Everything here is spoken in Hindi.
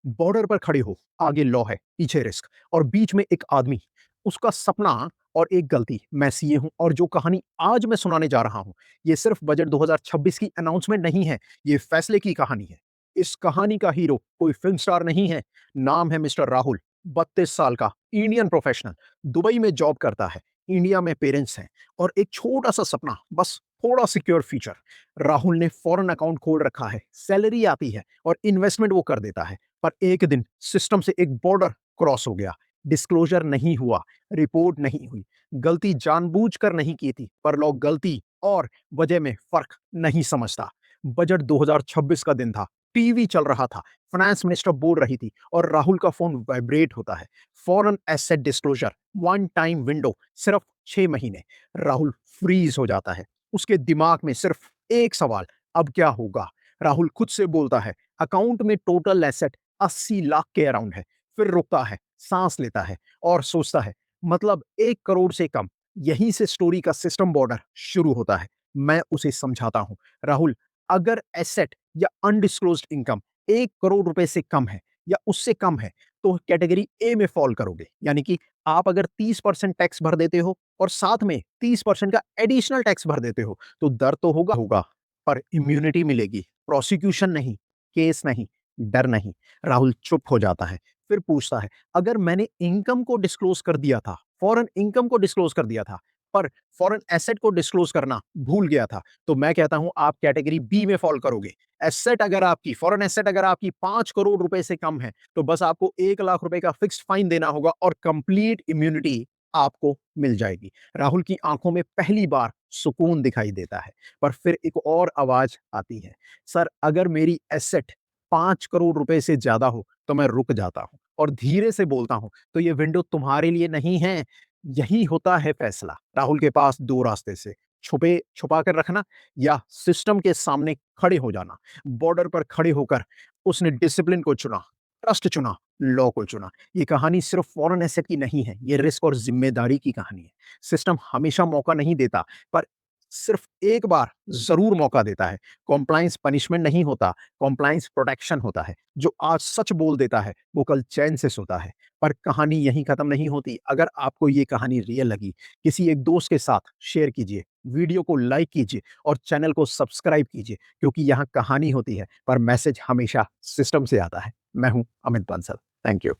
बॉर्डर पर खड़े हो, आगे लॉ है, पीछे रिस्क और बीच में एक आदमी, उसका सपना और एक गलती। मैं सीए हूँ और जो कहानी आज मैं सुनाने जा रहा हूँ, ये सिर्फ बजट 2026 की अनाउंसमेंट नहीं है, ये फैसले की कहानी है। इस कहानी का हीरो कोई फिल्म स्टार नहीं है, नाम है मिस्टर राहुल, 32 साल का इंडियन प्रोफेशनल, दुबई में जॉब करता है, इंडिया में पेरेंट्स हैं और एक छोटा-सा सपना, बस थोड़ा सिक्योर फ्यूचर। राहुल ने फॉरेन अकाउंट खोल रखा है, सैलरी आती है और इन्वेस्टमेंट वो कर देता है। पर एक दिन सिस्टम से एक बॉर्डर क्रॉस हो गया, डिस्क्लोजर नहीं हुआ, रिपोर्ट नहीं हुई, गलती जानबूझकर नहीं की थी, पर लोग गलती और वजह में फर्क नहीं समझता। बजट 2026 का दिन था, टीवी चल रहा था, फाइनेंस मिनिस्टर बोल रही थी और राहुल का फोन वाइब्रेट होता है। Foreign asset disclosure, one time window, सिर्फ 6 महीने। राहुल फ्रीज हो जाता है, उसके दिमाग में सिर्फ एक सवाल, अब क्या होगा। राहुल खुद से बोलता है, अकाउंट में टोटल एसेट 80 लाख के अराउंड है। फिर रुकता है, सांस लेता है और सोचता है, मतलब 1 करोड़ से कम। यहीं से स्टोरी का सिस्टम बॉर्डर शुरू होता है। मैं उसे समझाता हूं, राहुल, अगर एसेट या अनडिस्क्लोज्ड इनकम 1 करोड़ रुपए से कम है या उससे कम है तो कैटेगरी ए में फॉल करोगे। यानी कि आप अगर 30% टैक्स भर देते हो और साथ में 30% का एडिशनल टैक्स भर देते हो तो डर तो होगा होगा, पर इम्यूनिटी मिलेगी, प्रोसिक्यूशन नहीं, केस नहीं, डर नहीं। राहुल चुप हो जाता है, फिर पूछता है, अगर मैंने इनकम को डिस्क्लोज कर दिया था, फॉरेन इनकम को डिस्क्लोज कर दिया था, पर फॉरेन एसेट को डिस्क्लोज करना भूल गया था, तो मैं कहता हूं आप कैटेगरी बी में फॉल करोगे। एसेट अगर आपकी, फॉरेन एसेट अगर आपकी 5 करोड़ रुपए से कम है तो बस आपको 1 लाख रुपए का फिक्स्ड फाइन देना होगा और कंप्लीट इम्यूनिटी आपको मिल जाएगी। राहुल की आंखों में पहली बार सुकून दिखाई देता है, पर फिर एक और आवाज आती है, सर अगर मेरी एसेट 5 करोड़ रुपए से ज्यादा हो तो मैं रुक जाता हूं और धीरे से बोलता हूं, तो ये विंडो तुम्हारे लिए नहीं है, यही होता है फैसला। राहुल के पास दो रास्ते से, छुपे छुपा कर रखना या सिस्टम के सामने खड़े हो जाना। बॉर्डर पर खड़े होकर उसने डिसिप्लिन को चुना, ट्रस्ट चुना, लॉ को चुना। ये कहानी सिर्फ फॉरेन एसेट की नहीं है, ये रिस्क और जिम्मेदारी की कहानी है। सिस्टम हमेशा मौका नहीं देता, पर सिर्फ एक बार जरूर मौका देता है। कॉम्प्लायंस पनिशमेंट नहीं होता, कॉम्प्लायंस प्रोटेक्शन होता है। जो आज सच बोल देता है वो कल चैन से सोता है। पर कहानी यहीं खत्म नहीं होती। अगर आपको ये कहानी रियल लगी, किसी एक दोस्त के साथ शेयर कीजिए, वीडियो को लाइक कीजिए और चैनल को सब्सक्राइब कीजिए, क्योंकि यहाँ कहानी होती है पर मैसेज हमेशा सिस्टम से आता है। मैं हूं अमित बंसल। Thank you.